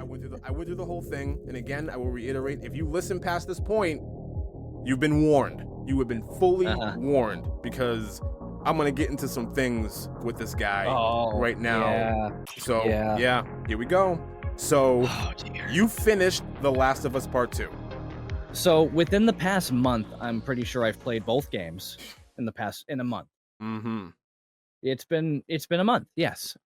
I went through the whole thing, and again, I will reiterate: if you listen past this point, you've been warned. You have been fully warned, because I'm gonna get into some things with this guy right now. So yeah, here we go. So you finished The Last of Us Part 2. So within the past month, I'm pretty sure I've played both games in a month. Mm-hmm. It's been a month, yes.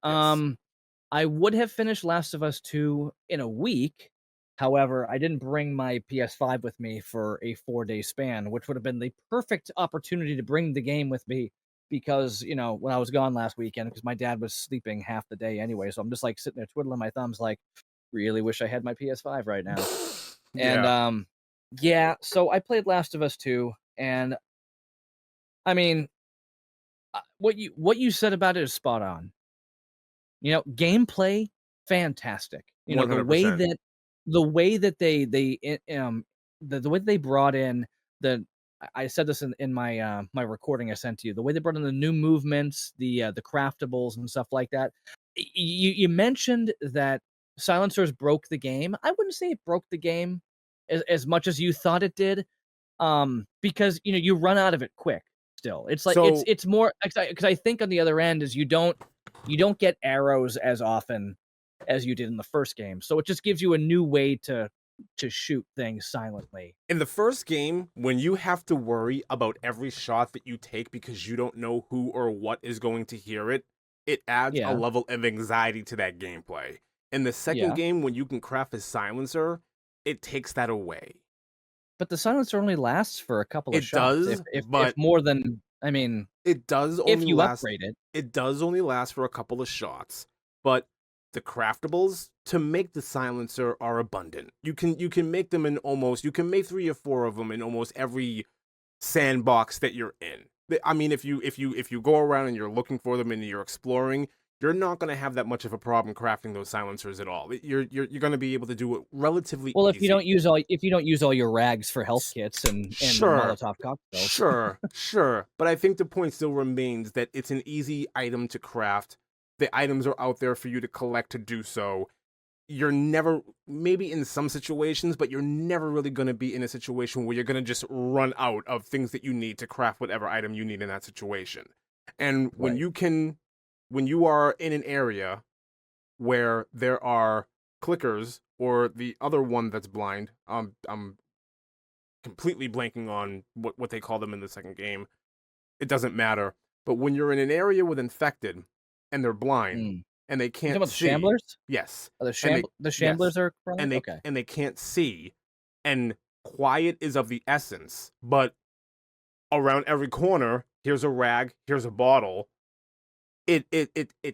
I would have finished Last of Us 2 in a week. However, I didn't bring my PS5 with me for a 4-day span, which would have been the perfect opportunity to bring the game with me because, when I was gone last weekend, because my dad was sleeping half the day anyway. So I'm just like sitting there twiddling my thumbs, like, really wish I had my PS5 right now. And so I played Last of Us 2, and I mean, what you said about it is spot on. Gameplay, fantastic. 100%. The way that the way they brought in I said this in my my recording I sent to you. The way they brought in the new movements, the craftables and stuff like that. You mentioned that silencers broke the game. I wouldn't say it broke the game as much as you thought it did. Because you run out of it quick. Still, it's like it's more because I think on the other end is you don't get arrows as often as you did in the first game, so it just gives you a new way to shoot things silently. In the first game, when you have to worry about every shot that you take because you don't know who or what is going to hear it, it adds a level of anxiety to that gameplay. In the second game, when you can craft a silencer, it takes that away. But the silencer only lasts for a couple of shots. If more than, I mean, it does only if you last, upgrade it. It does only last for a couple of shots, but the craftables to make the silencer are abundant. You can make them you can make 3 or 4 of them in almost every sandbox that you're in. I mean, if you go around and you're looking for them and you're exploring, you're not going to have that much of a problem crafting those silencers at all. You're going to be able to do it relatively easy. If you don't use all your rags for health kits and Molotov cocktails. Sure. But I think the point still remains that it's an easy item to craft. The items are out there for you to collect to do so. You're never, maybe in some situations, but you're never really going to be in a situation where you're going to just run out of things that you need to craft whatever item you need in that situation. And when you are in an area where there are clickers or the other one that's blind, I'm completely blanking on what they call them in the second game. It doesn't matter. But when you're in an area with infected and they're blind and they can't see, the Shamblers? Yes, the Shamblers are blind? and they can't see, and quiet is of the essence. But around every corner, here's a rag, here's a bottle. It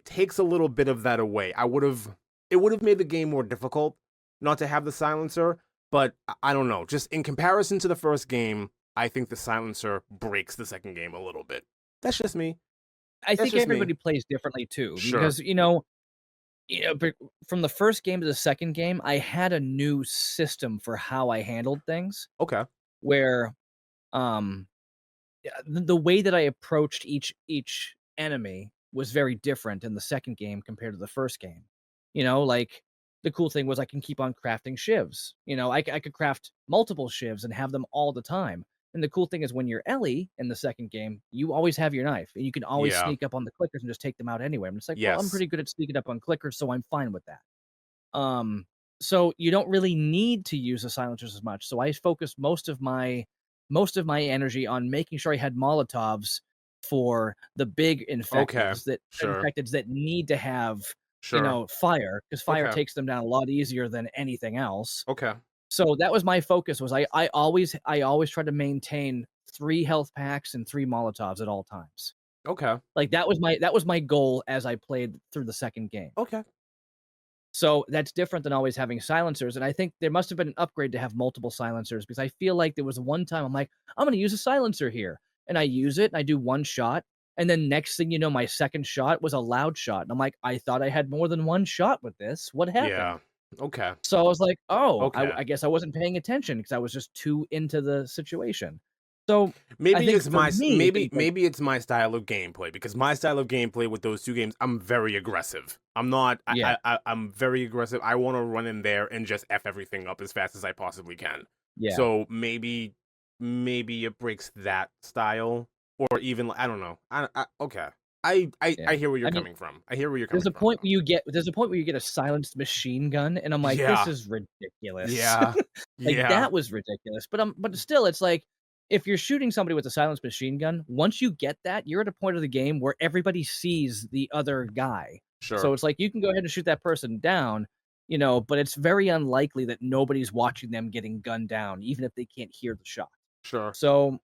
takes a little bit of that away. It would have made the game more difficult not to have the silencer, but I don't know. Just in comparison to the first game, I think the silencer breaks the second game a little bit. That's just me. I think everybody plays differently too, because from the first game to the second game, I had a new system for how I handled things. Okay. Where, the way that I approached each enemy was very different in the second game compared to the first game. Like the cool thing was I can keep on crafting shivs. I could craft multiple shivs and have them all the time. And the cool thing is when you're Ellie in the second game, you always have your knife and you can always sneak up on the clickers and just take them out anyway. I'm just like, well, I'm pretty good at sneaking up on clickers, so I'm fine with that. So you don't really need to use the silencers as much. So I focused most of my energy on making sure I had Molotovs for the big infecteds that need to have fire, because fire takes them down a lot easier than anything else. Okay. So that was my focus. Was I always tried to maintain 3 health packs and 3 Molotovs at all times. Okay. Like that was my goal as I played through the second game. Okay. So that's different than always having silencers, and I think there must have been an upgrade to have multiple silencers, because I feel like there was one time I'm like, I'm going to use a silencer here, and I use it and I do one shot, and then next thing you know, my second shot was a loud shot, and I'm like, I thought I had more than one shot with this. What happened? Yeah. Okay. So I was like, I guess I wasn't paying attention because I was just too into the situation. So I Maybe think it's for my me, maybe things like maybe it's my style of gameplay because my style of gameplay with those two games, I'm very aggressive. I'm not. yeah, I'm very aggressive. I want to run in there and just f everything up as fast as I possibly can. yeah, So maybe it breaks that style, or even I don't know. Okay. I yeah. hear where you're I mean, coming from. I hear where you're there's coming a from point though. where you get a silenced machine gun, and I'm like, this Yeah. is ridiculous. Yeah. Like Yeah. that was ridiculous. But still, it's like if you're shooting somebody with a silenced machine gun, once you get that, you're at a point of the game where everybody sees the other guy. So Sure. it's like you can go ahead and shoot that person down, but it's very unlikely that nobody's watching them getting gunned down, even if they can't hear the shot. Sure. So,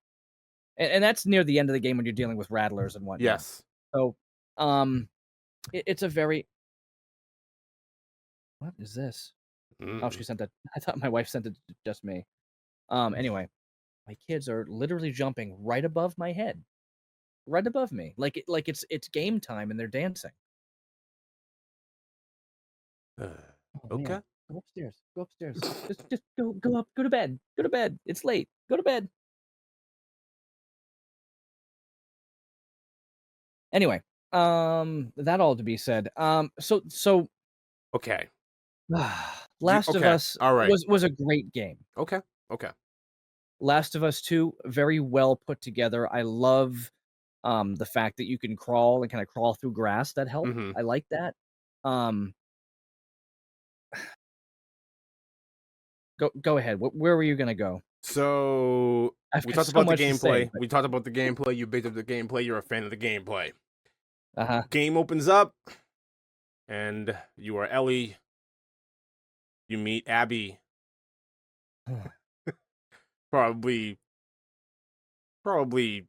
and that's near the end of the game when you're dealing with rattlers and whatnot. Yes. So, um, it's a very what is this? Oh, Mm. she sent that. I thought my wife sent it to just me. Anyway, my kids are literally jumping right above my head, right above me, like it's game time and they're dancing. Oh Okay. man, go upstairs, go upstairs. Just go up, go to bed, go to bed. It's late. Go to bed. Anyway, that all to be said. So Okay. Last of Okay. Us All right. was a great game. Okay. Okay. Last of Us 2, very well put together. I love the fact that you can crawl and kind of crawl through grass. That helped. Mm-hmm. I like that. Um, go ahead. Where were you gonna go? So I've we got talked so about the much to say, gameplay. but We talked about the gameplay. You bit up the gameplay. You're a fan of the gameplay. uh-huh. Game opens up, and you are Ellie. You meet Abby. Probably, probably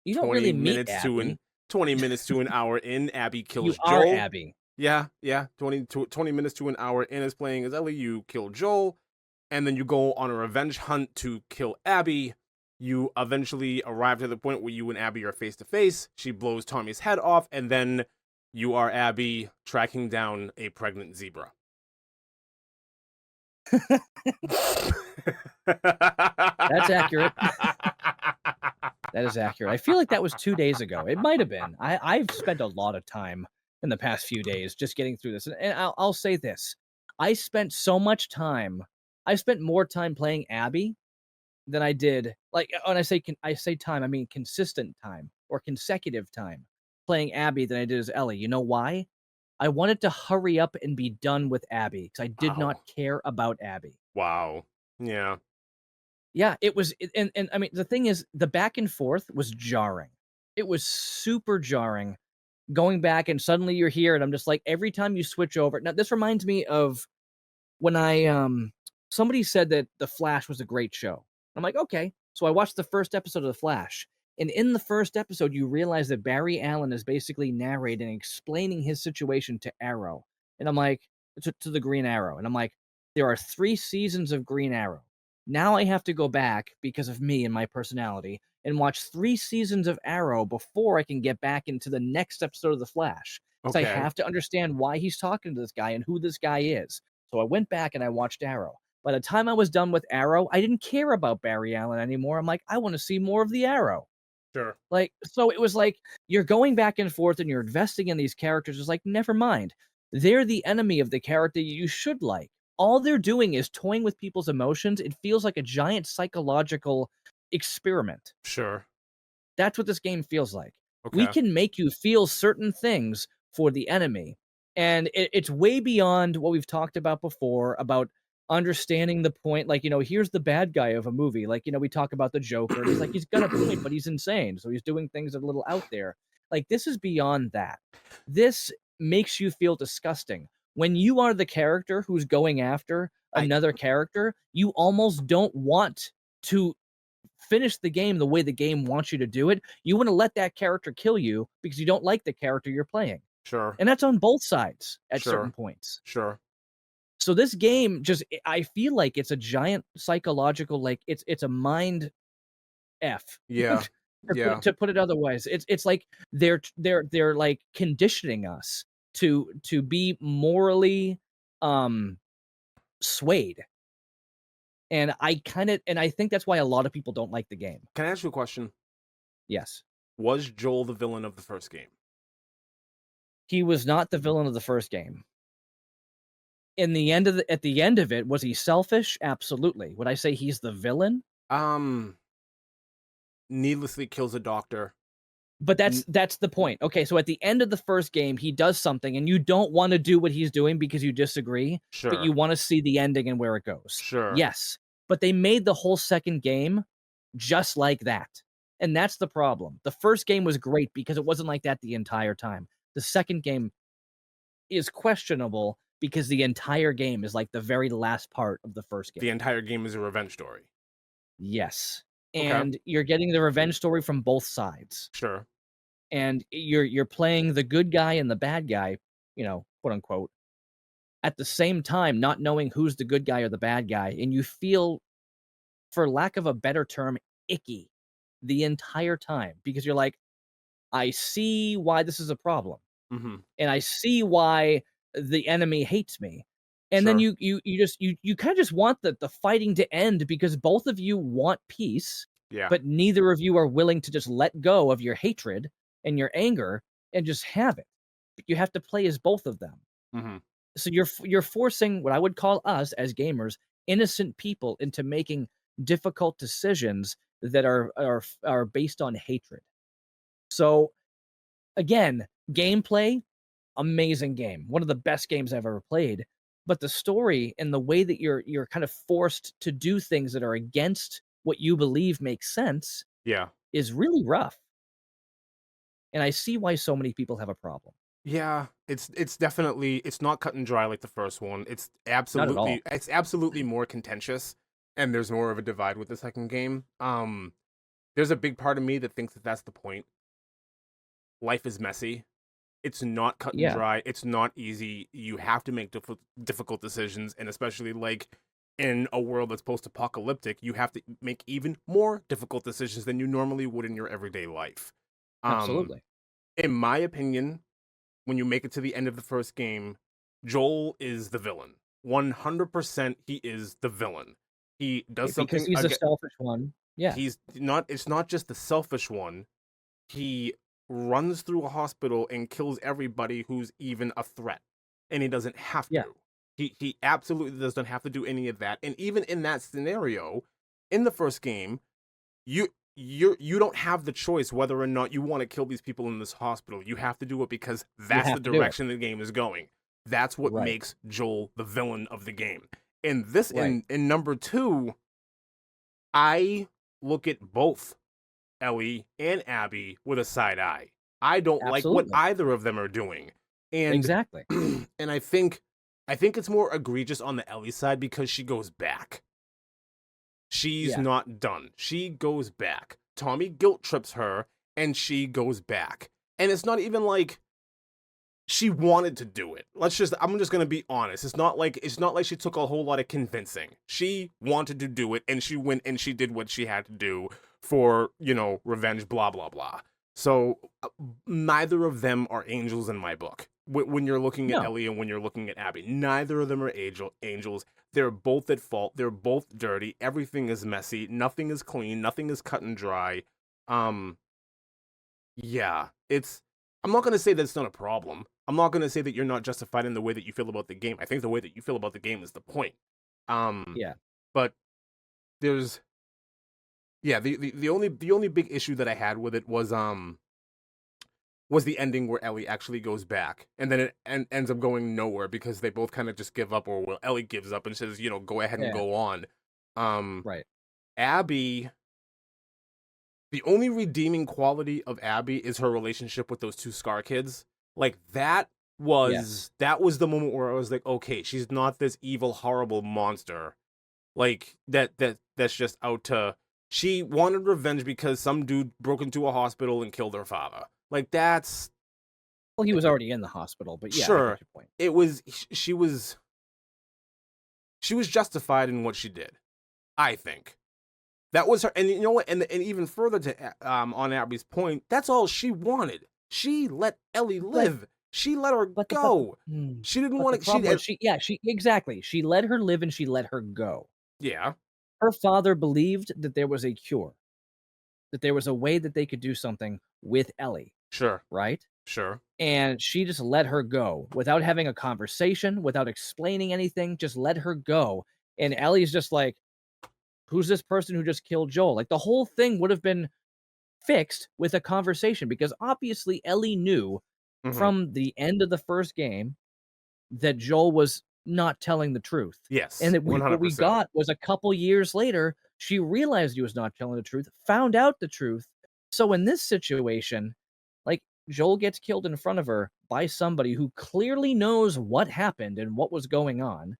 You don't 20 really meet minutes to an Abby. 20 minutes to an hour in. Abby You kills are Joel. Abby. Yeah, yeah. 20 minutes to an hour in is playing as Ellie. You kill Joel, and then you go on a revenge hunt to kill Abby. You eventually arrive to the point where you and Abby are face to face. She blows Tommy's head off, and then you are Abby tracking down a pregnant zebra. That's accurate. That is accurate. I feel like that was 2 days ago. It might have been. I've spent a lot of time in the past few days just getting through this, and I'll say this: I spent so much time. I spent more time playing Abby than I did. Like when I say time, I mean consistent time or consecutive time playing Abby than I did as Ellie. You know why? I wanted to hurry up and be done with Abby because I did not Wow. care about Abby. Wow. Yeah. Yeah, it was and I mean, the thing is, the back and forth was jarring. It was super jarring going back and suddenly you're here and I'm just like, every time you switch over now this reminds me of when somebody said that The Flash was a great show. I'm like, "Okay." So I watched the first episode of The Flash, and in the first episode, you realize that Barry Allen is basically narrating and explaining his situation to Arrow, and I'm like to the Green Arrow, and I'm like, "There are 3 seasons of Green Arrow. Now I have to go back because of me and my personality and watch 3 seasons of Arrow before I can get back into the next episode of The Flash, because I Okay. have to understand why he's talking to this guy and who this guy is." So I went back and I watched Arrow. By the time I was done with Arrow, I didn't care about Barry Allen anymore. I'm like, I want to see more of the Arrow. Sure. Like, so it was like you're going back and forth and you're investing in these characters. It's like, never mind. They're the enemy of the character you should like. All they're doing is toying with people's emotions. It feels like a giant psychological experiment. Sure. That's what this game feels like. We Okay. can make you feel certain things for the enemy. And it's way beyond what we've talked about before about understanding the point. Like, here's the bad guy of a movie. Like, we talk about the Joker, and it's like he's got a point, but he's insane. So he's doing things a little out there. Like, this is beyond that. This makes you feel disgusting. When you are the character who's going after I another character, you almost don't want to finish the game the way the game wants you to do it. You want to let that character kill you because you don't like the character you're playing. Sure. And that's on both sides at certain Sure. points. Sure. So this game just I feel like it's a giant psychological, like it's a mind F. Yeah. Yeah. To put it otherwise. It's like they're like conditioning us to be morally swayed. And I think that's why a lot of people don't like the game. Can I ask you a question? Yes. Was Joel the villain of the first game? He was not the villain of the first game. At the end of it, was he selfish? Absolutely. Would I say he's the villain? Um, Needlessly kills a doctor. But that's the point. Okay, so at the end of the first game, he does something, and you don't want to do what he's doing because you disagree, but Sure, you want to see the ending and where it goes. sure. Yes, but they made the whole second game just like that, and that's the problem. The first game was great because it wasn't like that the entire time. The second game is questionable because the entire game is like the very last part of the first game. The entire game is a revenge story. Yes, Okay, and you're getting the revenge story from both sides. sure. And you're playing the good guy and the bad guy, quote unquote, at the same time, not knowing who's the good guy or the bad guy, and you feel, for lack of a better term, icky the entire time because you're like, I see why this is a problem, Mm-hmm. and I see why the enemy hates me. And then Sure. you kind of just want the fighting to end because both of you want peace, Yeah. but neither of you are willing to just let go of your hatred and your anger and just have it. But you have to play as both of them. Mm-hmm. So you're forcing what I would call us as gamers, innocent people, into making difficult decisions that are based on hatred. So again, gameplay, amazing game. One of the best games I've ever played. But the story and the way that you're kind of forced to do things that are against what you believe makes sense Yeah. is really rough. And I see why so many people have a problem. Yeah. It's definitely it's not cut and dry like the first one. Not at all. It's absolutely more contentious, and there's more of a divide with the second game. There's a big part of me that thinks that that's the point. Life is messy. It's not cut and Yeah, dry. It's not easy. You have to make difficult decisions, and especially like in a world that's post-apocalyptic, you have to make even more difficult decisions than you normally would in your everyday life. Um, absolutely. in my opinion, when you make it to the end of the first game, Joel is the villain. 100% he is the villain. He does Because something he's a again. selfish one. Yeah, It's not just the selfish one. He runs through a hospital and kills everybody who's even a threat. And he doesn't have yeah, to. He absolutely doesn't have to do any of that. And even in that scenario, in the first game, you don't have the choice whether or not you want to kill these people in this hospital. You have to do it because you that's the have to do it. direction the game is going. That's what Right, makes Joel the villain of the game. In this right. in number 2, I look at both Ellie and Abby with a side eye. I don't like what Absolutely. either of them are doing. And Exactly. and I think it's more egregious on the Ellie side because she goes back. She's Yeah, not done. She goes back. Tommy guilt trips her and she goes back. And it's not even like she wanted to do it. I'm just going to be honest. It's not like she took a whole lot of convincing. She wanted to do it and she went and she did what she had to do for, revenge, blah blah blah. So neither of them are angels in my book. When you're looking at no, Ellie and when you're looking at Abby, neither of them are angels. They're both at fault. They're both dirty. Everything is messy. Nothing is clean. Nothing is cut and dry. Um, yeah, I'm not going to say that's not a problem. I'm not going to say that you're not justified in the way that you feel about the game. I think the way that you feel about the game is the point. Um, yeah, but there's yeah, the only big issue that I had with it was the ending where Ellie actually goes back, and then ends up going nowhere because they both kind of just give up, or well, Ellie gives up and says, go ahead and yeah, go on. Um, right. Abby, the only redeeming quality of Abby is her relationship with those two Scar kids. Like Yes. that was the moment where I was like, okay, she's not this evil, horrible monster. Like that's just out to. She wanted revenge because some dude broke into a hospital and killed her father. Like that's Well, he was already in the hospital, but yeah, I get sure. your point. It was she was justified in what she did. I think. That was her, and you know what? And even further to on Abby's point, that's all she wanted. She let Ellie But live. She let her but the but go. mm, She didn't but the want to. problem was she exactly. She let her live and she let her go. Yeah. her father believed that there was a cure, that there was a way that they could do something with Ellie, Sure. right? Sure. And she just let her go without having a conversation, without explaining anything, just let her go. And Ellie's just like, who's this person who just killed Joel? Like the whole thing would have been fixed with a conversation because obviously Ellie knew Mhm. from the end of the first game that Joel was not telling the truth. And Yes. that what we 100%. got was a couple years later, she realized he was not telling the truth, found out the truth. So in this situation, like Joel gets killed in front of her by somebody who clearly knows what happened and what was going on,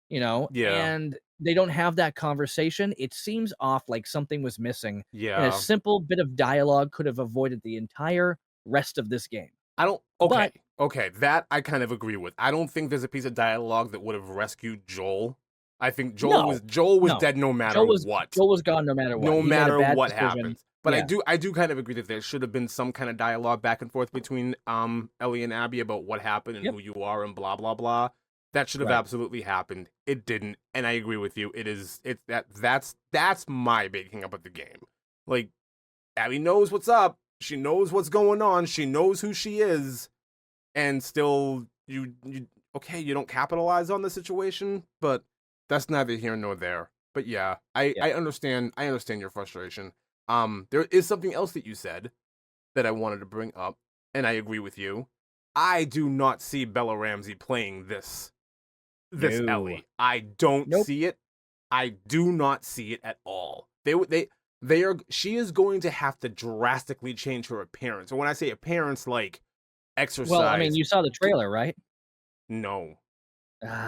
Yeah. and they don't have that conversation. It seems off, like something was missing, and a Yeah. simple bit of dialogue could have avoided the entire rest of this game. I don't But okay, that I kind of agree with. I don't think there's a piece of dialogue that would have rescued Joel. I think no, Joel was no. dead no matter Joel was what. Joel was gone no matter what. No He made a matter bad what decision. happens. But Yeah, I do kind of agree that there should have been some kind of dialogue back and forth between Ellie and Abby about what happened and yep, who you are and blah blah blah. That should have right. absolutely happened. It didn't, and I agree with you. That's my big hang up of the game. Like Abby knows what's up. She knows what's going on. She knows who she is, and still you okay, you don't capitalize on the situation, but that's neither here nor there. But yeah, Yeah. I understand your frustration. There is something else that you said that I wanted to bring up, and I agree with you. I do not see Bella Ramsey playing this No. Ellie. I don't Nope. see it. I do not see it at all. They are she is going to have to drastically change her appearance. And when I say appearance, like Well, I mean, exercise, you saw the get, trailer, right? no.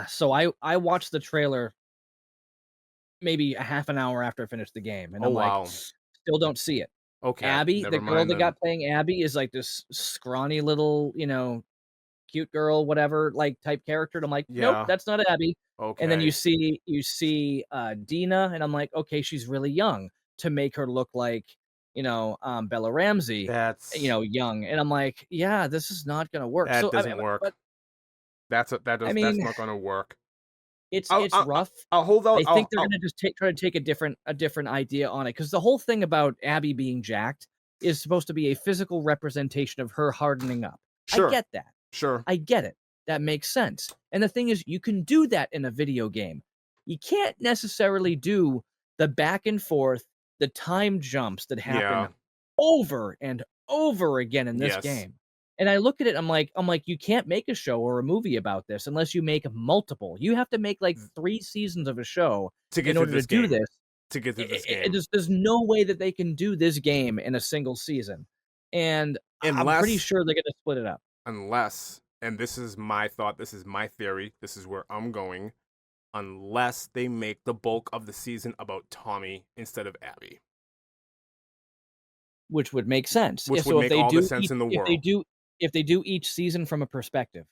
So I watched the trailer maybe a half an hour after I finished the game, and Oh I'm like, wow. still don't see it. Okay, Abby, the never girl mind that then. got playing Abby, is like this scrawny little, cute girl, whatever, like type character. And I'm like, nope, Yeah. that's not Abby. And then Okay. you see Dina, and I'm like, okay, she's really young to make her look like, Bella Ramsey, That's young. And I'm like, yeah, this is not gonna work. that So I doesn't mean, but work. I That's mean, not gonna work. it's rough. I'll hold out. I think they're gonna just try to take a different idea on it because the whole thing about Abby being jacked is supposed to be a physical representation of her hardening up. I Sure. get that. Sure. I get it. That makes sense. And the thing is, you can do that in a video game. You can't necessarily do the back and forth, the time jumps that happen Yeah. over and over again in this Yes. game. And I look at it, I'm like, you can't make a show or a movie about this unless you make multiple. You have to make like 3 seasons of a show To get in through order to this do game. this. To get through this game. There's no way that they can do this game in a single season. And I'm pretty Unless sure they're gonna split it up. and this is my thought, this is my theory, this is where I'm going, unless they make the bulk of the season about Tommy instead of Abby. Which would make sense. Yeah, Which would so if make they all the do sense each in the if they world. do if they do each season from a perspective,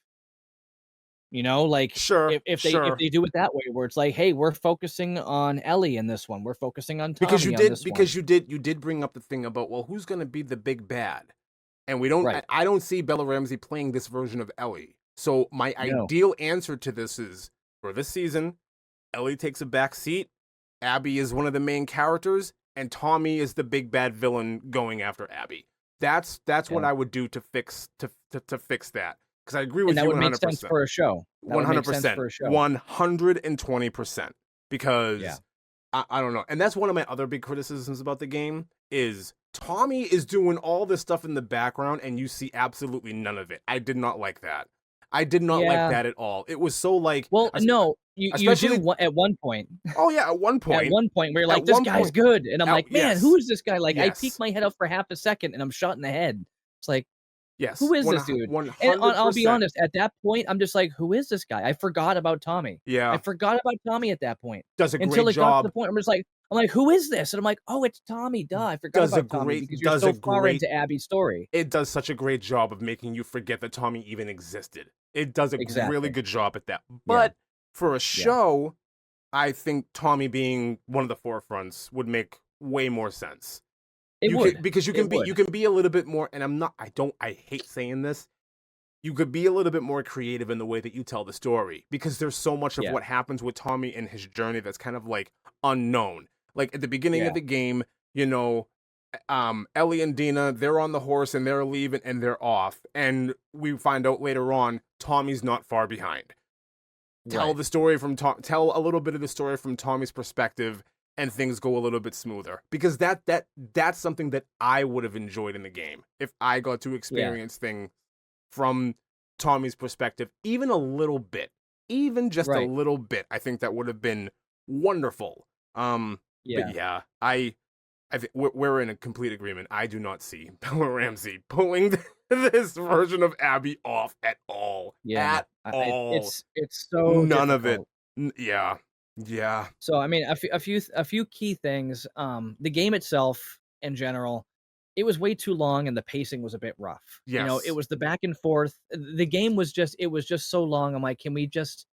like Sure, if sure. they do it that way where it's like, "Hey, we're focusing on Ellie in this one. We're focusing on Tommy on this one." Because you did bring up the thing about, well, who's gonna be the big bad? And we don't Right. I don't see Bella Ramsey playing this version of Ellie. So my No. ideal answer to this is, for this season, Ellie takes a back seat, Abby is one of the main characters, and Tommy is the big bad villain going after Abby. That's what Yeah. I would do to fix that. Because I agree And with that you would make sense 100%. for a show. That would make sense 100%. for a show. 120%. Yeah. Because I don't know. And that's one of my other big criticisms about the game is Tommy is doing all this stuff in the background and you see absolutely none of it. I did not like that. I did not like Yeah. that at all. It was so like, Well, no, you do especially, at one point. oh yeah, At one point where you're at like, "This one guy's point, good," and I'm like, "Man, who yes, is this guy?" Like, I peek yes, my head up for half a second, and I'm shot in the head. It's like, yes, who is this dude? And I'll be 100%. honest, at that point, I'm just like, who is this guy? I forgot about Tommy. I Yeah, forgot about Tommy at that point does a until great it got to the job. point I'm like, who is this? And I'm like, oh, it's Tommy. Duh, I forgot about Tommy because you're Does a so far great into Abby's story. it does such a great job of making you forget that Tommy even existed. It does a really Exactly. good job at that. Yeah. But for a Yeah. show, I think Tommy being one of the forefronts would make way more sense. It You can would. because It you would. can be a little bit more, and I hate saying this. you could be a little bit more creative in the way that you tell the story, because there's so much of Yeah. what happens with Tommy and his journey that's kind of like unknown. Like at the beginning Yeah. of the game, you know, Ellie and Dina, they're on the horse and they're leaving and they're off, and we find out later on Tommy's not far behind. Tell Right. the story from tell a little bit of the story from Tommy's perspective, and things go a little bit smoother, because that's something that I would have enjoyed in the game if I got to Yeah. experience things from Tommy's perspective, even a little bit, even just a Right. little bit. I think that would have been wonderful. But Yeah. yeah, I think we're in a complete agreement. I do not see Bella Ramsey pulling this version of Abby off at all. Yeah. At all. It's so None of it. difficult. Yeah. Yeah. So I mean, a few key things. The game itself, in general, it was way too long, and the pacing was a bit rough. You know, it Yes. was the back and forth. The game was just, it was just so long. I'm like, can we just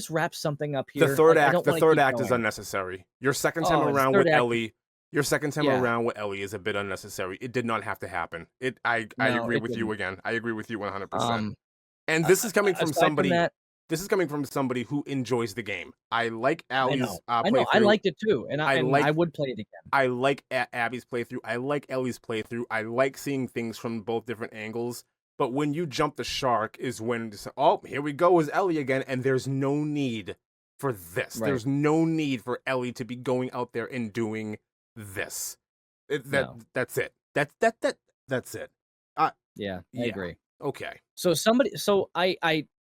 wrap something up The here? third Like, I act, don't the want to third keep act is going. unnecessary. Your second time Oh, the around third with act. Ellie, your second time Yeah. around with Ellie is a bit unnecessary. It did not have to happen. I No, agree it with you didn't. again. I agree with you 100%. Um, And this is coming from aside from somebody that, this is coming from somebody who enjoys the game. I like I Allie's know, I know, I playthrough. liked it too, and I I like would play it again. I like Abby's playthrough. I like Ellie's playthrough. I like seeing things from both different angles. But when you jump the shark is when, oh, here we go as Ellie again, and there's no need for this. Right. There's no need for Ellie to be going out there and doing this. No. That's it. That's it. Yeah, I Yeah. agree. Okay. So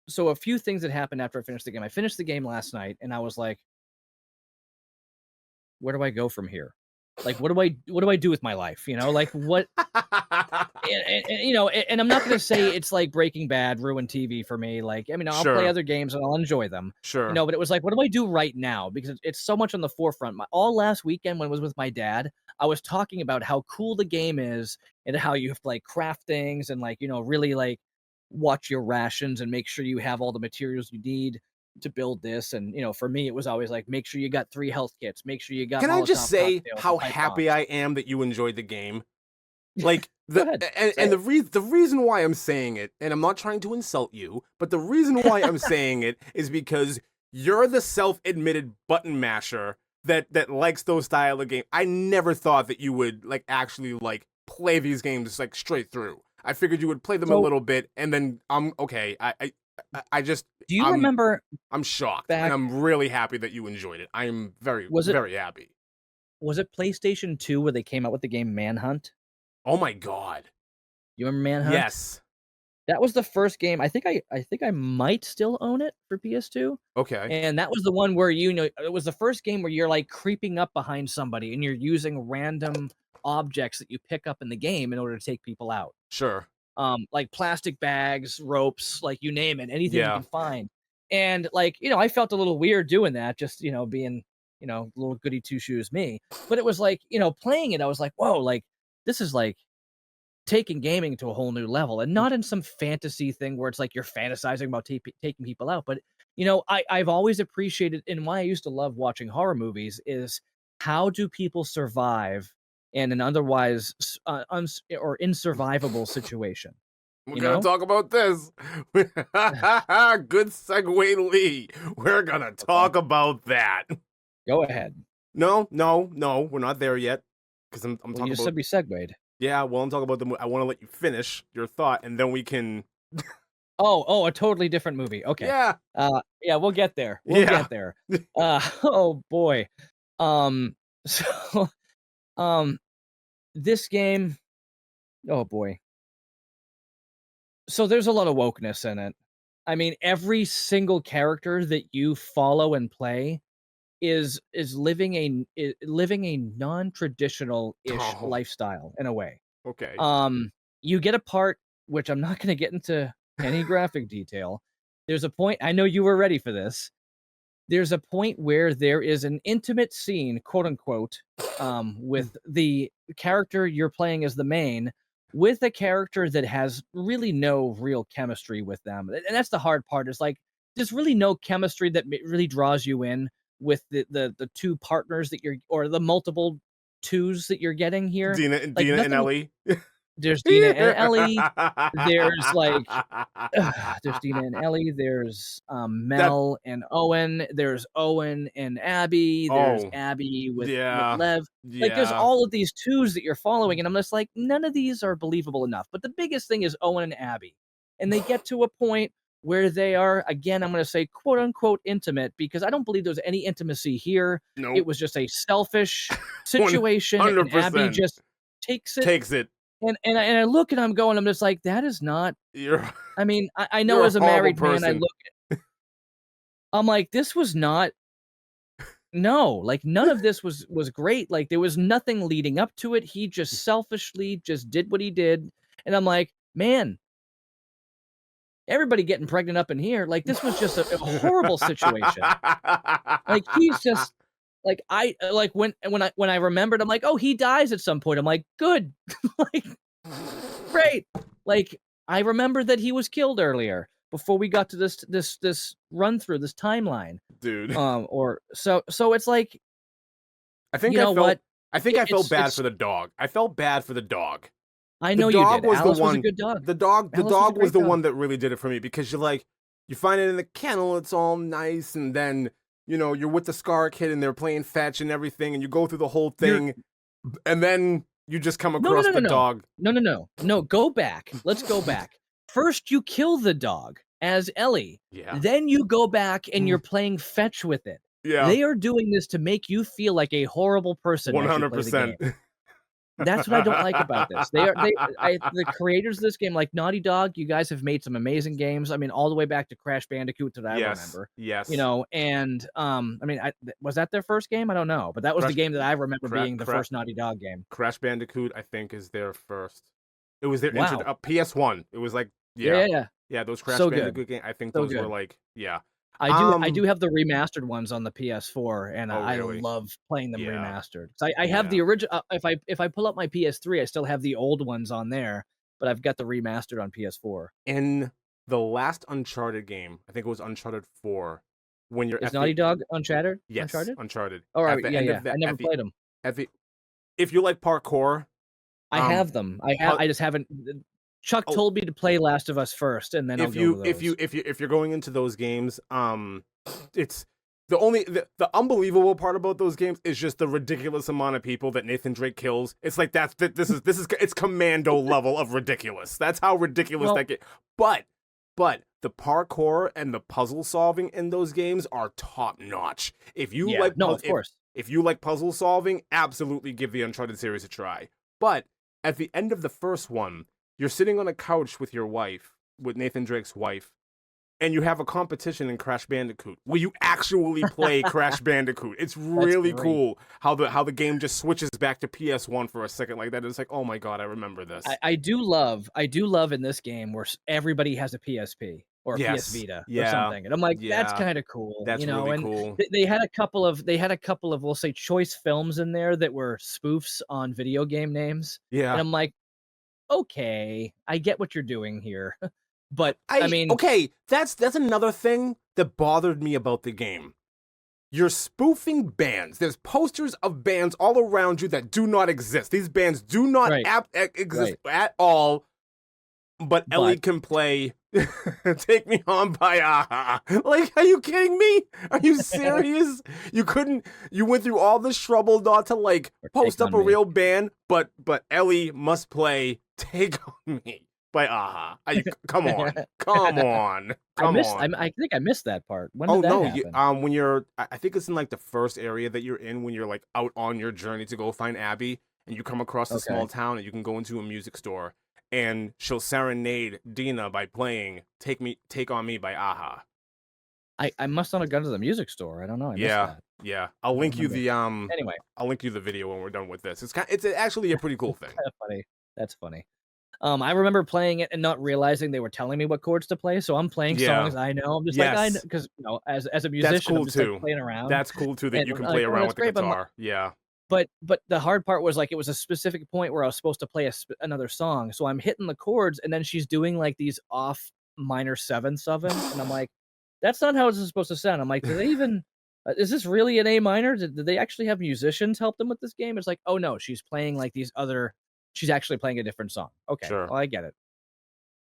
so a few things that happened after I finished the game. I finished the game last night, and I was like, where do I go from here? Like, what do I do with my life? You know, like what? You know, and I'm not going to say it's like Breaking Bad ruined TV for me. Like, I mean, I'll play Sure. other games and I'll enjoy them. Sure. You know, but it was like, what do I do right now? Because it's so much on the forefront. All last weekend when I was with my dad, I was talking about how cool the game is and how you have to like craft things and like, you know, really like watch your rations and make sure you have all the materials you need to build this. And, you know, for me, it was always like, make sure you got 3 health kits, make sure you got Can I just Molotov say cocktails how and pipe happy bombs. I am that you enjoyed the game? Like Go ahead, say and it. the reason why I'm saying it, and I'm not trying to insult you, but the reason why I'm saying it is because you're the self-admitted button masher that likes those style of game. I never thought that you would like actually like play these games like straight through. I figured you would play them a So, little bit, and then I'm okay. I just do you remember I'm shocked, and back, I'm really happy that you enjoyed it. I am very was it very happy. PlayStation 2 where they came out with the game Manhunt? Oh my god. You remember Manhunt? Yes. That was the first game. I think I might still own it for PS2. Okay. And that was the one where, you know, it was the first game where you're like creeping up behind somebody and you're using random objects that you pick up in the game in order to take people out. Sure. Like plastic bags, ropes, like you name it, anything you Yeah. can find. And like, you know, I felt a little weird doing that, just, you know, being, you know, little goody two shoes me. But it was like, you know, playing it, I was like, whoa, like this is like taking gaming to a whole new level, and not in some fantasy thing where it's like you're fantasizing about taking people out. But, you know, I've always appreciated, and why I used to love watching horror movies is how do people survive in an otherwise or insurvivable situation, We're you gonna know? talk about this. Good segue, Lee. We're gonna talk about that. Go ahead. No, we're not there yet. Because I'm Well, you talking just about. said we segued. Yeah, well, I'm talking about I want to let you finish your thought, and then we can. Oh, a totally different movie. Okay. Yeah. Yeah, we'll get there. We'll Yeah. get there. Oh boy. So, this game. Oh boy. So there's a lot of wokeness in it. I mean, every single character that you follow and play is living a non-traditional-ish Oh, lifestyle in a way. okay. You get a part, which I'm not going to get into any graphic detail. There's a point, I know you were ready for this. There's a point where there is an intimate scene, quote unquote, with the character you're playing as the main, with a character that has really no real chemistry with them. And that's the hard part, is like there's really no chemistry that really draws you in with the two partners that you're, or the multiple twos that you're getting here. Dina Like and nothing. Ellie. there's Dina and Ellie. There's like there's Dina and Ellie. There's That Mel and Owen. There's Owen and Abby. There's oh Abby with yeah Lev. Like there's yeah all of these twos that you're following, and I'm just like, none of these are believable enough. But the biggest thing is Owen and Abby, and they get to a point where they are, again, I'm going to say quote unquote intimate, because I don't believe there's any intimacy here. It nope was just a selfish one situation, and hundred Abby percent just takes it. takes it. And I look and I'm going, I'm just like, that is not. You're I mean, I know you're a as a horrible married man, I person. look, I'm like, this was not. No, like none of this was great. Like there was nothing leading up to it. He just selfishly just did what he did, and I'm like, man, everybody getting pregnant up in here. Like this was just a horrible situation. Like he's just like like when I remembered, I'm like, oh, he dies at some point. I'm like, good, like great. Like I remembered that he was killed earlier before we got to this run through this timeline. Dude. Or so it's like, I think you know what? I felt bad It's for the dog. I felt bad for the dog. I The know you dog did. was the Alice was a one good dog. the Alice was a dog was great the dog. one that really did it for me, because you're like, you find it in the kennel, it's all nice, and then, you're with the Scar kid and they're playing fetch and everything, and you go through the whole You're thing, and then you just come no, no, across no, no, the no. dog. No, no, no. No, go back. Let's go back. First, you kill the dog as Ellie. Yeah. Then you go back and you're playing fetch with it. Yeah. They are doing this to make you feel like a horrible person as you play the game. 100%. That's what I don't like about this. The creators of this game, like Naughty Dog, you guys have made some amazing games. I mean, all the way back to Crash Bandicoot that I Yes. remember. Yes. And I mean, was that their first game? I don't know, but that was the Crash game that I remember Cra- being the Cra- first Naughty Dog game. Crash Bandicoot, I think, is their first. It was their Wow. PS1. It was like, Yeah, yeah. yeah. Those Crash So good. Bandicoot games, I think So those were good. like, yeah. I do have the remastered ones on the PS4, and Oh, I really? love playing them Yeah. remastered. So I have the original. If I pull up my PS3, I still have the old ones on there, but I've got the remastered on PS4. In the last Uncharted game, I think it was Uncharted 4, when you're Is at Naughty the Dog Uncharted? yes, Uncharted? Uncharted. Oh, At right, the yeah, end yeah. of the I never played them. at the if you like parkour, I have them. I just haven't. Chuck oh, told me to play Last of Us first, and then I'll go to those. if you're going into those games, it's the unbelievable part about those games is just the ridiculous amount of people that Nathan Drake kills. It's like this is it's commando level of ridiculous. That's how ridiculous Well, that game. But the parkour and the puzzle solving in those games are top notch. If you yeah, like no, of course. if you like puzzle solving, absolutely give the Uncharted series a try. But at the end of the first one, you're sitting on a couch with your wife, with Nathan Drake's wife, and you have a competition in Crash Bandicoot where you actually play Crash Bandicoot. It's really cool how the game just switches back to PS1 for a second like that. It's like, oh my god, I remember this. I do love in this game where everybody has a PSP or a PS Vita or something, and I'm like, that's kind of cool. That's really and cool. they had a couple of we'll say choice films in there that were spoofs on video game names. Yeah. And I'm like, okay, I get what you're doing here. But I mean, okay, that's another thing that bothered me about the game. You're spoofing bands. There's posters of bands all around you that do not exist. These bands do not exist at all. But Ellie can play Take Me Home by Aha. Like, are you kidding me? Are you serious? You went through all this trouble not to like post up a real band, but Ellie must play Take On Me by Aha. Come on. I think I missed that part. When did that happen? When you're, I think it's in like the first area that you're in when you're like out on your journey to go find Abby, and you come across a small town, and you can go into a music store, and she'll serenade Dina by playing Take On Me by Aha. I must not have gone to the music store. I don't know. I missed that. Yeah. I'll link you the Anyway, I'll link you the video when we're done with this. It's actually a pretty cool thing. Kind of funny. That's funny. I remember playing it and not realizing they were telling me what chords to play. So I'm playing songs I know. I'm just like, I know, because as a musician, that's cool I'm just too. like playing around. That's cool too that you can play around with the guitar. Yeah. But the hard part was like it was a specific point where I was supposed to play another song. So I'm hitting the chords, and then she's doing like these off minor sevenths of them, and I'm like, that's not how this is supposed to sound. I'm like, do they even? Is this really an A minor? Did they actually have musicians help them with this game? It's like, oh no, she's playing like these other she's actually playing a different song. Okay, Sure. well, I get it.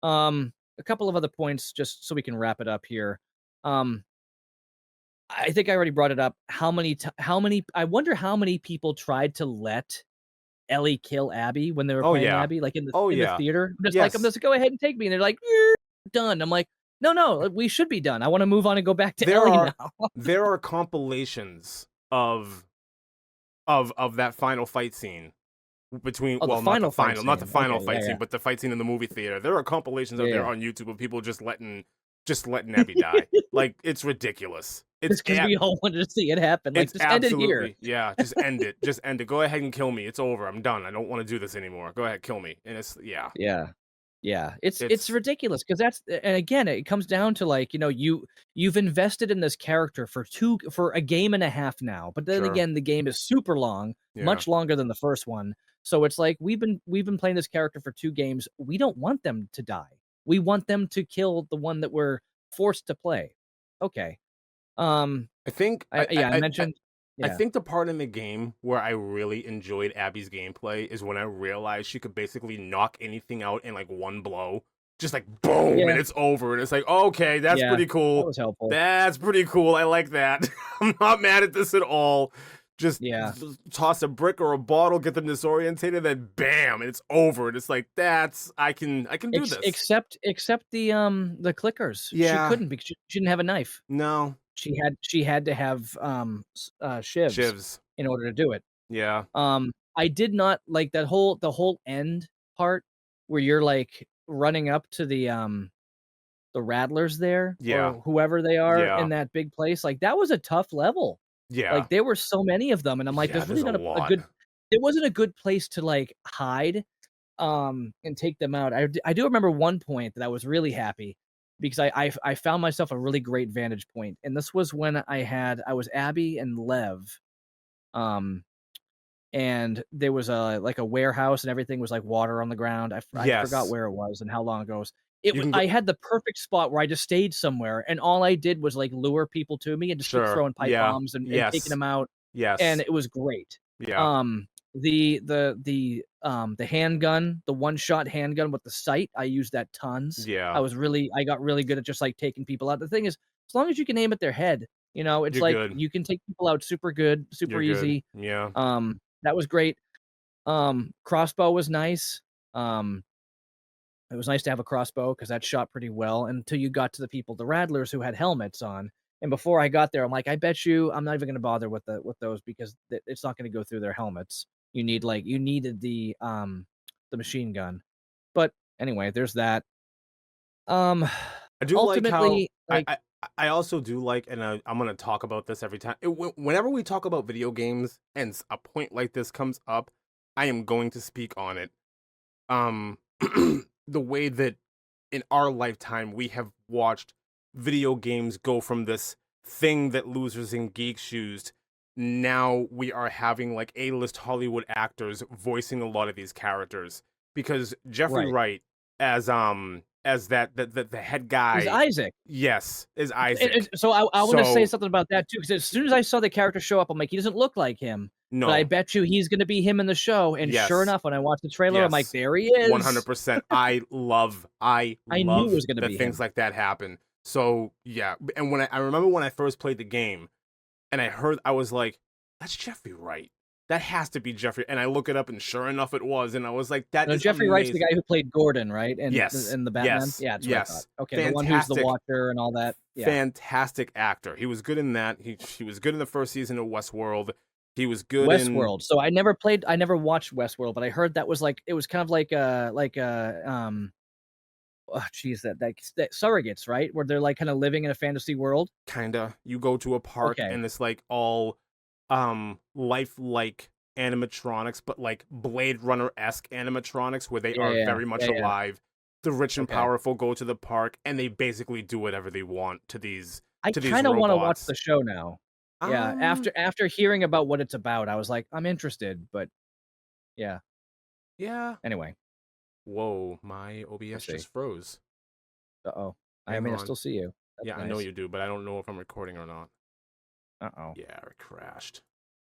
A couple of other points just so we can wrap it up here. Um, I think I already brought it up. How many I wonder how many people tried to let Ellie kill Abby when they were Oh playing yeah. Abby, like, Oh in the yeah. theater. I'm just like, "I'm Yes. just go ahead and take me," and they're like, "You're done." I'm like, "No, no, like, we should be done. I wanna move on and go back to There Ellie are now." there are compilations of that final fight scene between, Oh, the well, not the final fight final, not the scene. final Okay, yeah, fight yeah. scene, but the fight scene in the movie theater. There are compilations out Yeah, there yeah. on YouTube of people just letting Abby die. Like, it's ridiculous. Just 'cause we all wanted to see it happen, like, It's "Just end it here." absolutely, yeah, just end it. Just end it. Go ahead and kill me. It's over. I'm done. I don't want to do this anymore. Go ahead, kill me. And it's, yeah, Yeah. Yeah, it's it's ridiculous because that's and again, it comes down to, like, you've invested in this character for a game and a half now, but then sure. again, the game is super long, Yeah, much longer than the first one, so it's like, we've been playing this character for 2 games, we don't want them to die. We want them to kill the one that we're forced to play. Okay. Um, I think I mentioned I yeah. think the part in the game where I really enjoyed Abby's gameplay is when I realized she could basically knock anything out in like one blow. Just like boom, and Yeah, it's over. And it's like, okay, that's yeah, pretty that cool. was helpful. That's pretty cool. I like that. I'm not mad at this at all. Just Yeah. toss a brick or a bottle, get them disorientated, then bam, and it's over. And it's like, I can do this. Except the clickers. She Yeah, couldn't because she didn't have a knife. no. She had to have, shivs Shivs. in order to do it. Yeah. I did not like the whole end part where you're, like, running up to the rattlers there Yeah. or whoever they are in Yeah. that big place, like, that was a tough level. Yeah. Like, there were so many of them, and I'm like, Yeah, there's really there's a not a lot. good there wasn't a good place to, like, hide, and take them out. I do remember one point that I was really happy because I found myself a really great vantage point, and this was when I was Abby and Lev, um, and there was like a warehouse and everything was like water on the ground. I forgot Yes. where it was and how long ago it was. You can go. I had the perfect spot where I just stayed somewhere, and all I did was like lure people to me and just keep Sure. throwing pipe Yeah. bombs and taking Yes. them out, and Yes. it was great. Yeah. Um, the handgun, the one-shot handgun with the sight, I used that tons. Yeah. I got really good at just, like, taking people out. The thing is, as long as you can aim at their head, it's You're like good. you can take people out super good, super You're good. easy. Yeah. That was great. Crossbow was nice. It was nice to have a crossbow because that shot pretty well until you got to the rattlers who had helmets on. And before I got there, I'm like, I bet you I'm not even gonna bother with those because it's not gonna go through their helmets. You needed the machine gun. But anyway, there's that. Um, I do like how ultimately, like, I also do like, and I'm gonna talk about this every time. Whenever we talk about video games and a point like this comes up, I am going to speak on it. Um, the way that in our lifetime we have watched video games go from this thing that losers and geeks used. Now we are having like A-list Hollywood actors voicing a lot of these characters because Jeffrey right. Wright as the head Is guy, Isaac. yes, is And Isaac. so I wanna say So something about that too, because as soon as I saw the character show up, I'm like, "He doesn't look like him," but I no, bet you he's gonna be him in the show, and sure yes, enough, when I watched the trailer, I'm like, yes, "There he is." 100%. I I knew it love was gonna that be things him. like that happen. So yeah, and when I remember when I first played the game and I heard, I was like, that's Jeffrey Wright. That has to be Jeffrey. And I look it up, and sure enough, it was. And I was like, that No, is Jeffrey Wright's the amazing. guy who played Gordon, right? Yes, In the Batman? yes, Yeah, that's what I thought. yes. Okay, the one who's the Fantastic, Watcher and all that. Yeah. fantastic actor. He was good in that. He was good in the first season of Westworld. He was good in. Westworld. So I never watched Westworld, but I heard that was like it was kind of like oh, geez, that surrogates, right? Where they're like kind of living in a fantasy world. Kinda. You go to a park, Okay. and it's like all lifelike animatronics, but like Blade Runner-esque animatronics where they Yeah, are yeah, very much yeah, yeah. alive. The rich and Okay. powerful go to the park, and they basically do whatever they want to these I to these kinda wanna watch robots. the show now. Yeah, Um, after hearing about what it's about, I was like, "I'm interested," but yeah. yeah. Anyway, Whoa, my we'll OBS see. just froze. Uh-oh. I Hang mean, I on. still see you. That's Yeah, I know nice. you do, but I don't know if I'm recording or not. Uh-oh. Yeah, it crashed.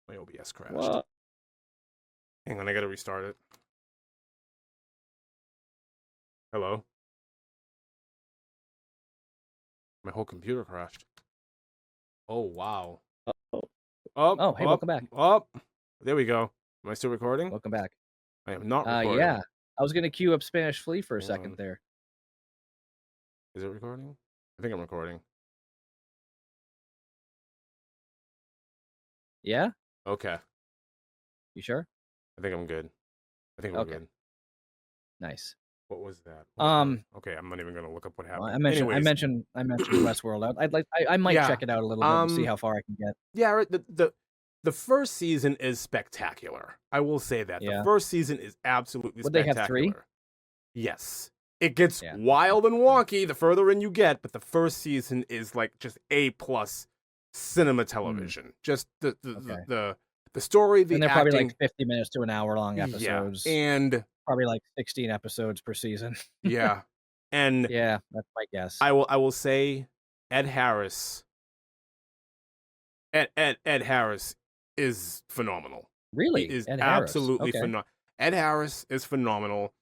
My OBS crashed. What? Hang on, I gotta restart it. Hello? My whole computer crashed. Oh, wow. Oh, Up, oh, hey, up, welcome back. up. There we go. Am I still recording? Welcome back. I am not Yeah, recording. I was gonna queue up Spanish Flea for a Hold second on. there. Is it recording? I think I'm recording. Yeah, Okay. you sure? I think I'm good. I think we're Okay, good. nice. What was that? Um, Okay, I'm not even gonna look up what well, happened. I mentioned, I Anyways, mentioned, I mentioned Westworld. I might yeah. check it out a little bit and see Um, how far I can get. yeah, right, the first season is spectacular. I will say that. The Yeah, first season is absolutely would they have three? spectacular. Yes. It gets Yeah, okay. wild and All right. wonky the further in you get, but the first season is like just A plus cinema Hmm, television. Just okay. the story, And the they're probably like acting, 50 minutes to an hour long yeah. episodes. And Probably like 16 episodes per season. yeah. And Yeah, that's my guess. I will say Ed Harris Ed Harris is phenomenal. He Really, is Ed Harris. absolutely Okay, phenomenal. Ed Harris is phenomenal.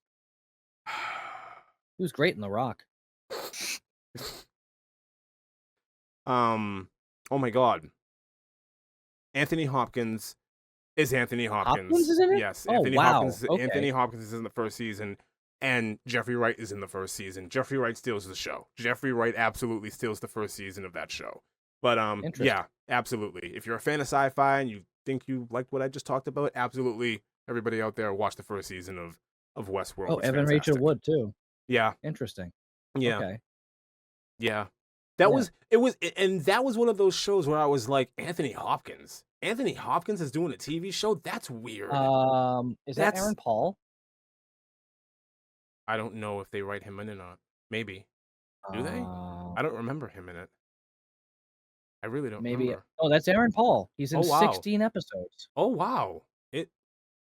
he was great in The Rock. Oh my god. Anthony Hopkins is Anthony Hopkins Hopkins. is in it? Yes, Oh wow. Okay. Anthony Hopkins is in the first season, and Jeffrey Wright is in the first season. Jeffrey Wright steals the show. Jeffrey Wright absolutely steals the first season of that show. But yeah, Interesting. absolutely. If you're a fan of sci-fi and you think you liked what I just talked about, absolutely. Everybody out there, watch the first season of Westworld. Oh, It's Evan Rachel fantastic. Wood too. Yeah, Interesting. yeah, Okay. yeah. That Yeah. was it was and that was one of those shows where I was like, Anthony Hopkins. Anthony Hopkins is doing a TV show? That's weird. Is that That's Aaron Paul? I don't know if they write him in or not. Maybe. Do they? Uh, I don't remember him in it. I really don't maybe. remember. Oh, that's Aaron Paul. He's Oh in wow. 16 episodes. Oh wow. It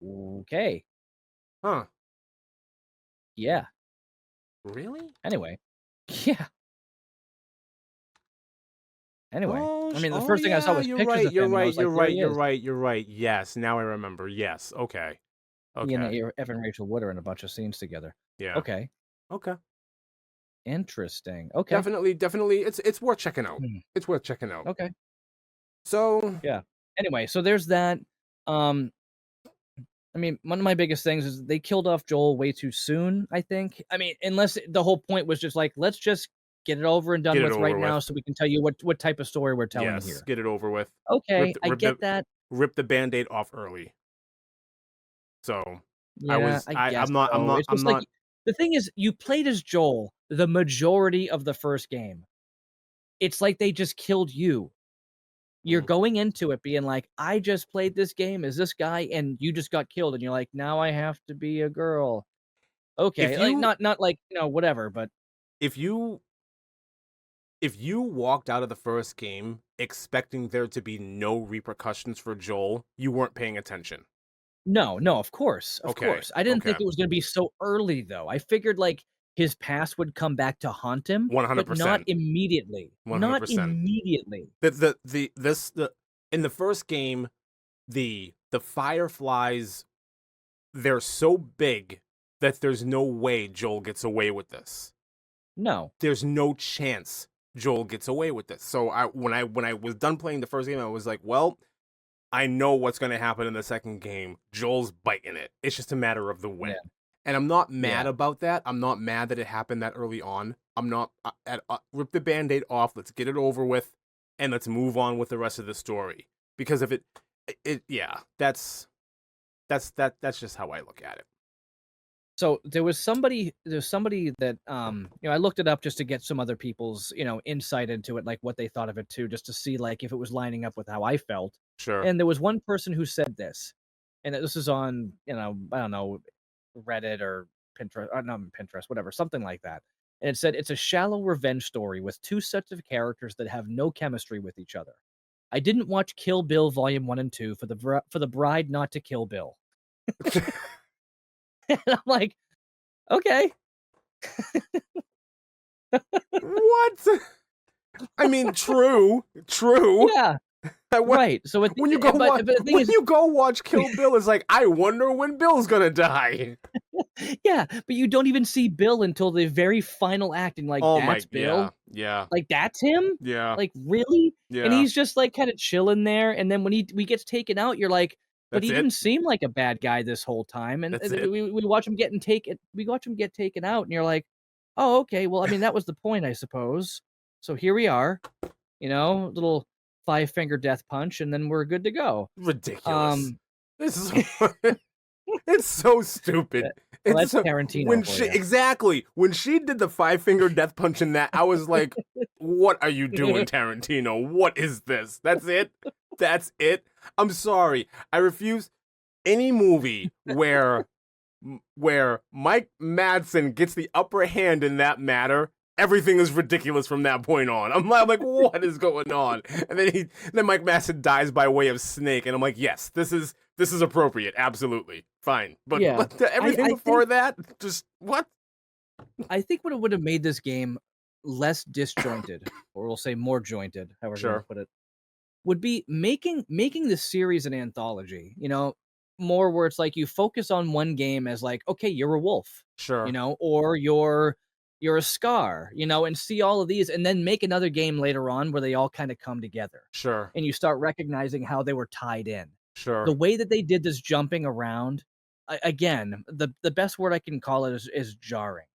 Okay. huh. Yeah. Really? Anyway. Yeah. Anyway. I mean, the Oh first thing I saw yeah, was you're pictures right. of You're him, and I right. was like, You're there right. he You're is. right. You're right. Yes, now I remember. Yes. Okay. He and Okay. Evan Rachel Wood are in a bunch of scenes together. Yeah. Okay. Okay. Interesting. Okay. Definitely it's worth checking out. Hmm. It's worth checking out. Okay. So, Yeah. Anyway, so there's that. Um, I mean, one of my biggest things is they killed off Joel way too soon, I think. I mean, unless the whole point was just like, let's just get it over and done get it with right over now with. so we can tell you what type of story we're telling Yes, here. get it over with. Okay, I get that. Rip the band-aid off early. So, Yeah, I guess so. It's I'm just like not the thing is, you played as Joel the majority of the first game. It's like they just killed you. You're mm. going into it being like, I just played this game as this guy, and you just got killed, and you're like, now I have to be a girl. If Okay, like you not like whatever, but if you if you walked out of the first game expecting there to be no repercussions for Joel, you weren't paying attention. no, of course, of Okay. course. I didn't Okay. think it was gonna be so early though. I figured like his past would come back to haunt him, but not 100%. immediately. Not 100%. immediately. The in the first game, the fireflies, they're so big that there's no way Joel gets away with this. No. There's no chance Joel gets away with this. So when I was done playing the first game, I was like, well, I know what's going to happen in the second game. Joel's biting it. It's just a matter of the when. Yeah. And I'm not mad Yeah. about that. I'm not mad that it happened that early on. I'm not rip the band-aid off. Let's get it over with and let's move on with the rest of the story. Because if it yeah, that's just how I look at it. So there's somebody that I looked it up just to get some other people's, insight into it, like what they thought of it too, just to see like if it was lining up with how I felt. Sure. And there was one person who said this, and this is on, I don't know, Reddit or Pinterest, or not Pinterest, whatever, something like that. And it said it's a shallow revenge story with two sets of characters that have no chemistry with each other. I didn't watch Kill Bill Volume 1 and 2 for the bride not to kill Bill. And I'm like, okay. What? I mean, true. Yeah. Right. So at When you the, go but watch, the thing when is, you go watch Kill Bill, it's like, I wonder when Bill's gonna die. yeah, but you don't even see Bill until the very final act, and like Oh that's my, yeah, Bill, yeah, like that's him, yeah, like really, and yeah. he's just like kind of chilling there, and then when he gets taken out, you're like, but That's he it. didn't seem like a bad guy this whole time, and That's it. we watch him we watch him get taken out, and you're like, oh okay, well I mean that was the point I suppose. So here we are, little five-finger death punch, and then we're good to go. Ridiculous. Um, This is it's so stupid. well It's that's so Tarantino for you. exactly when she did the five-finger death punch in that, I was like, "What are you doing, Tarantino? What is this? That's it? That's it? I'm sorry. I refuse any movie where Mike Madsen gets the upper hand in that matter. Everything is ridiculous from that point on. I'm like, what is going on? And then Mike Madsen dies by way of snake, and I'm like, yes, this is appropriate, absolutely, fine. But Yeah, everything I before think that, just what? I think what would have made this game less disjointed, or we'll say more jointed, however you want Sure, to put it, would be making this series an anthology. More where it's like you focus on one game as like, okay, you're a wolf, sure, or you're a scar, and see all of these, and then make another game later on where they all kind of come together, sure, and you start recognizing how they were tied in. The sure. way that they did this jumping around, again, the best word I can call it is jarring,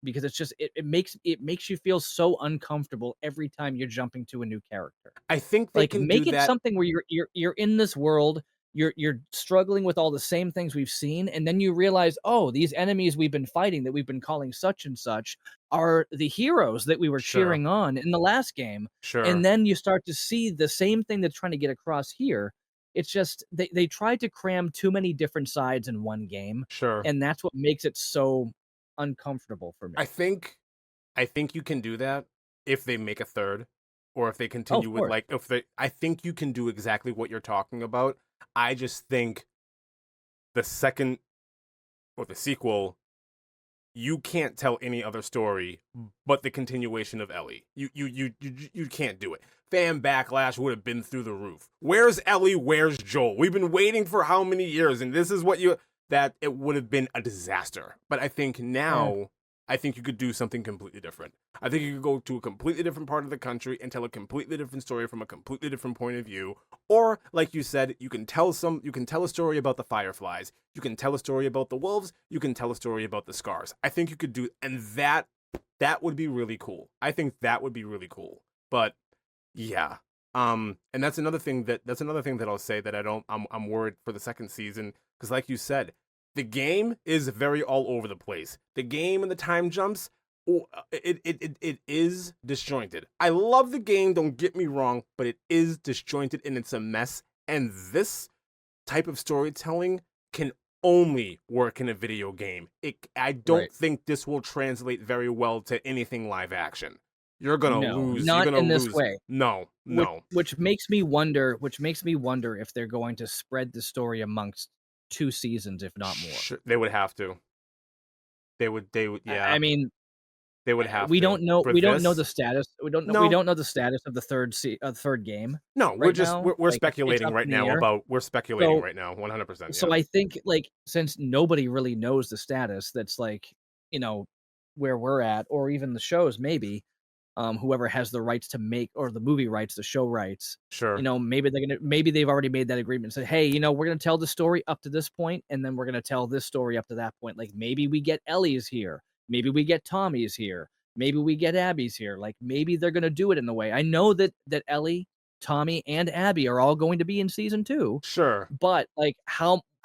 because it's just it makes you feel so uncomfortable every time you're jumping to a new character. I think they Like, can do make it that. something where you're in this world, you're struggling with all the same things we've seen, and then you realize, oh, these enemies we've been fighting that we've been calling such and such are the heroes that we were Sure, cheering on in the last game. And sure, then you start to see the same thing that's trying to get across here. It's just they tried to cram too many different sides in one game, sure. and that's what makes it so uncomfortable for me. I think I think you can do that if they make a third, or if they Oh, continue of with course. like if they. I think you can do exactly what you're talking about. I just think the second or the sequel, you can't tell any other story but the continuation of Ellie. You can't do it. Fan backlash would have been through the roof. Where's Ellie? Where's Joel? We've been waiting for how many years, and this is what you that it would have been a disaster. But I think Eh, now, I think you could do something completely different. I think you could go to a completely different part of the country and tell a completely different story from a completely different point of view. Or, like you said, you can tell a story about the Fireflies. You can tell a story about the wolves. You can tell a story about the scars. I think you could do, and that would be really cool. I think that would be really cool. But yeah. And that's another thing that I'll say that I'm worried for the second season, because like you said, the game is very all over the place. The game and the time jumps, it is disjointed. I love the game, don't get me wrong, but it is disjointed and it's a mess. And this type of storytelling can only work in a video game. I right. don't think this will translate very well to anything live action. You're gonna No, lose. You're not gonna in this lose. way. No, Which no. which makes me wonder if they're going to spread the story amongst 2 seasons, if not more. They would have to. They would. I Yeah, mean, they would have we to don't know for we don't know the this. status. We No, don't know the status of the third game no. right now. We're Like, it's speculating up right in the now air. about we're speculating So right now. 100%. so Yeah. I think, like, since nobody really knows the status, that's like, you know, where we're at, or even the shows maybe, whoever has the rights to make, or the movie rights, the show rights, Sure. maybe they've already made that agreement and said, "Hey, we're gonna tell the story up to this point, and then we're gonna tell this story up to that point. Like, maybe we get Ellie's here, maybe we get Tommy's here, maybe we get Abby's here. Like, maybe they're gonna do it in the way." I know that Ellie, Tommy, and Abby are all going to be in season 2, Sure. but, like,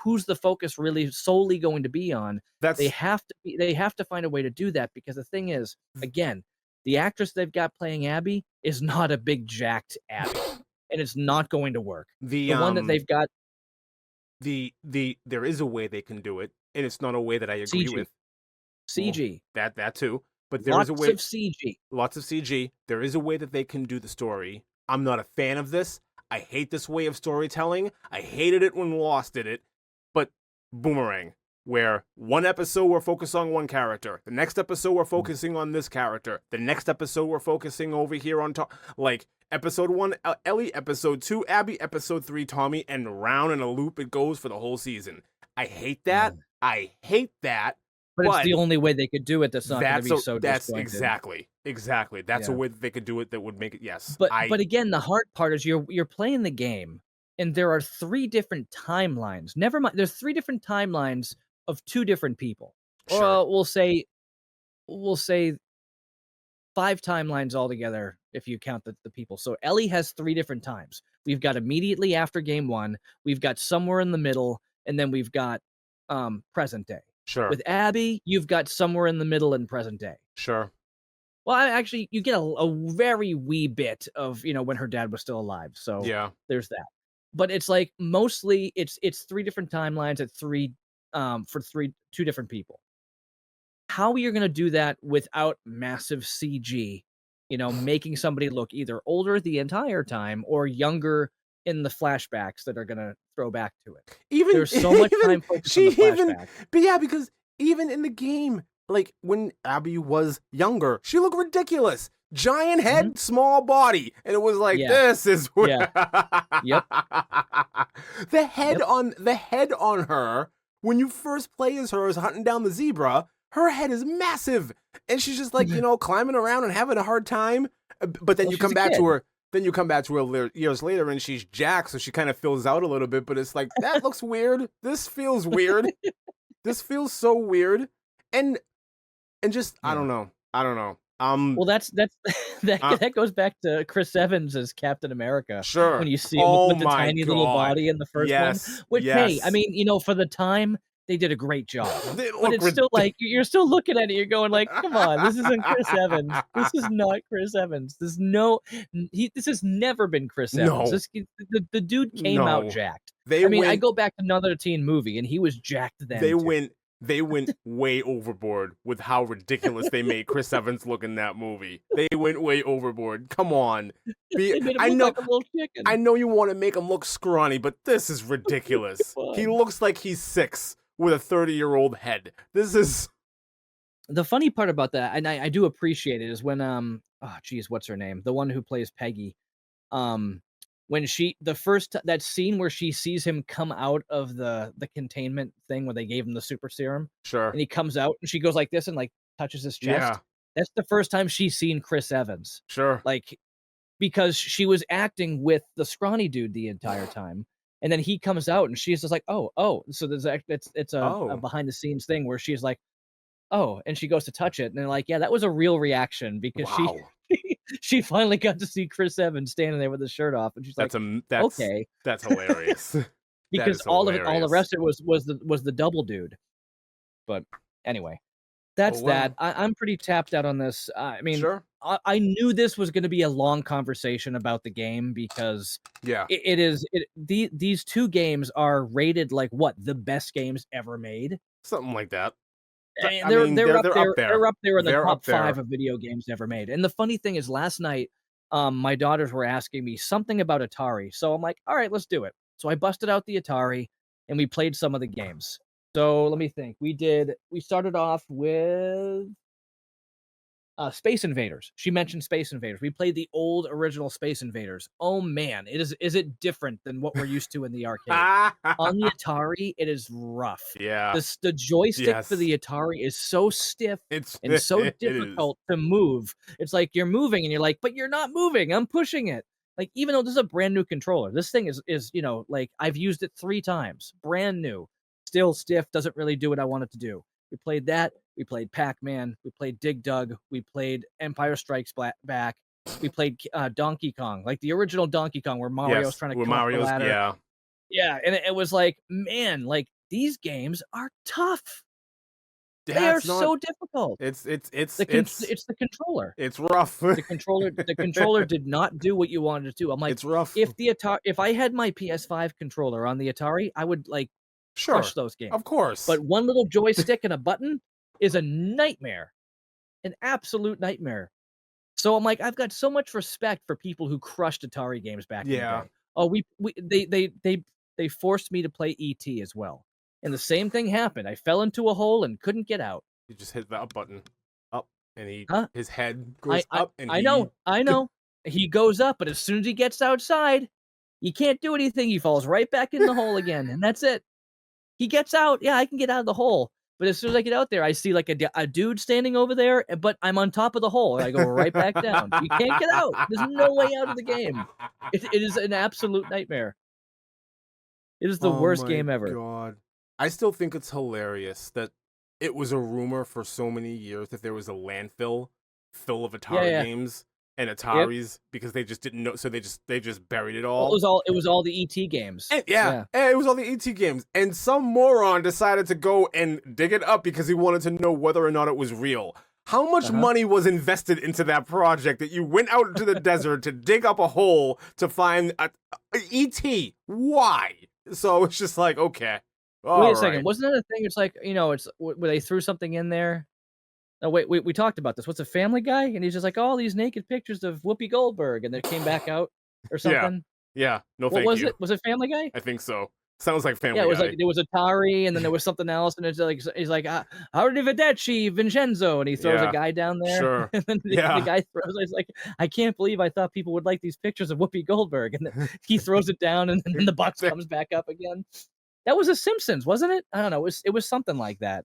who's the focus really solely going to be on? That's They have to find a way to do that, because the thing is, again, the actress they've got playing Abby is not a big jacked Abby, and it's not going to work. the The one that they've got, there is a way they can do it, and it's not a way that I agree CG. with. Well, CG. that too, but there is a Lots way. of CG. Lots of CG. There is a way that they can do the story. I'm not a fan of this. I hate this way of storytelling. I hated it when Lost did it, but Boomerang. where one episode we're focused on one character, the next episode we're focusing on this character, the next episode we're focusing over here on like episode 1 Ellie, episode 2 Abby, episode 3 Tommy, and round in a loop it goes for the whole season. I hate that. I hate that. But it's the only way they could do it. That's not going to be so that's disjointed. exactly. That's a way that they could do it that would make it. Yes, but again, the hard part is you're playing the game, and there are 3 different timelines. Never mind, there's 3 different timelines of 2 different people. Sure. Or we'll say 5 timelines altogether if you count the people. So Ellie has 3 different times. We've got immediately after game 1, we've got somewhere in the middle, and then we've got present day. Sure. With Abby, you've got somewhere in the middle and present day. Sure. Well, actually, you get a very wee bit of, when her dad was still alive. So yeah, there's that. But it's like mostly it's 3 different timelines at 2 different people. How you're going to do that without massive CG, making somebody look either older the entire time or younger in the flashbacks that are going to throw back to it. There's so much time focused on the flashback. But yeah, because even in the game, like when Abby was younger, she looked ridiculous. Giant head, small body, and it was like this is yep. the head on her when you first play as her as hunting down the zebra. Her head is massive, and she's just like climbing around and having a hard time. But then you come back to her. Then you come back to her years later, and she's jacked, so she kind of fills out a little bit. But it's like that looks weird. This feels weird. This feels so weird, and just I don't know. Well, that goes back to Chris Evans as Captain America. Sure. When you see him with the tiny little body in the first one, which hey, I mean, for the time. They did a great job, but it's still like you're still looking at it. You're going like, "Come on, this isn't Chris Evans. This is not Chris Evans. This has never been Chris Evans. The dude came out jacked. I go back to another teen movie, and he was jacked then. They went way overboard with how ridiculous they made Chris Evans look in that movie. They went way overboard. Come on, they made him look like a little chicken. I know you want to make him look scrawny, but this is ridiculous. He looks like he's 6. With a 30-year-old head. This is the funny part about that, and I do appreciate it, is when what's her name? The one who plays Peggy. When that scene where she sees him come out of the containment thing where they gave him the super serum. Sure. And he comes out and she goes like this and like touches his chest. Yeah. That's the first time she's seen Chris Evans. Sure. Like because she was acting with the scrawny dude the entire time. And then he comes out, and she's just like, "Oh." So there's it's a behind the scenes thing where she's like, "Oh," and she goes to touch it, and they're like, "Yeah, that was a real reaction because she finally got to see Chris Evans standing there with his shirt off, and she's like, okay, that's hilarious." Because all the rest of it was the double dude. But anyway, that's that. I'm pretty tapped out on this. I mean, sure. I knew this was going to be a long conversation about the game because these 2 games are rated like the best games ever made, something like that. They're up there. They're up there in the top 5 of video games ever made. And the funny thing is, last night, my daughters were asking me something about Atari, so I'm like, all right, let's do it. So I busted out the Atari and we played some of the games. So let me think. We started off with Space Invaders. She mentioned Space Invaders. We played the old original Space Invaders. Oh man, is it different than what we're used to in the arcade? On the Atari, it is rough. Yeah. The joystick for the Atari is so stiff and so difficult to move. It's like you're moving and you're like, but you're not moving. I'm pushing it. Like, even though this is a brand new controller, this thing is like I've used it 3 times. Brand new. Still stiff, doesn't really do what I want it to do. We played that. We played Pac-Man. We played Dig Dug. We played Empire Strikes Back. We played Donkey Kong, like the original Donkey Kong, where Mario's trying to climb the ladder. Yeah, and it was like, man, like these games are tough. They are so difficult. It's the controller. It's rough. The controller did not do what you wanted it to. I'm like, it's rough. If I had my PS5 controller on the Atari, I would like crush those games. Of course. But one little joystick and a button is a nightmare. An absolute nightmare. So I'm like, I've got so much respect for people who crushed Atari games back in the day. Oh, they forced me to play E.T. as well. and the same thing happened. I fell into a hole and couldn't get out. You just hit the up button, up, and Huh? his head I goes I up, and I know, I know. He goes up, but as soon as he gets outside, he can't do anything. He falls right back in the hole again, and that's it. He gets out. Yeah, I can get out of the hole. But as soon as I get out there, I see like a dude standing over there, but I'm on top of the hole, and I go right back down. You can't get out. There's no way out of the game. It is an absolute nightmare. It is the Oh worst my game ever. god. I still think it's hilarious that it was a rumor for so many years that there was a landfill full of Yeah, Atari yeah. games and Yep. Ataris because they just didn't know, so they just buried it Well, all. it was all the ET games. And yeah, Yeah. and it was all the ET games. And some moron decided to go and dig it up because he wanted to know whether or not it was real. How much Uh-huh. money was invested into that project that you went out into the desert to dig up a hole to find a ET? Why? So it's just like, okay. Wait a second. Wasn't that a thing? It's like, it's where they threw something in there. No, wait, we talked about this. What's a Family Guy? And he's just like, all these naked pictures of Whoopi Goldberg, and it came back out or Yeah. something. Yeah. No, What thank was you. it? Was it Family Guy? I think so. Sounds like Family Yeah, it was Guy. like there was Atari, and then there was something else, and it's like he's like, Arrivederci, Vincenzo, and he throws Yeah, a guy down there, sure. and then the Yeah. guy throws. He's like, I can't believe I thought people would like these pictures of Whoopi Goldberg, and then he throws it down, and then the box comes back up again. That was a Simpsons, wasn't it? I don't know. It was something like that.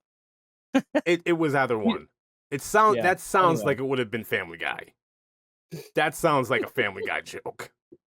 It was either one. Yeah, That sounds anyway. like it would have been Family Guy. That sounds like a Family Guy joke.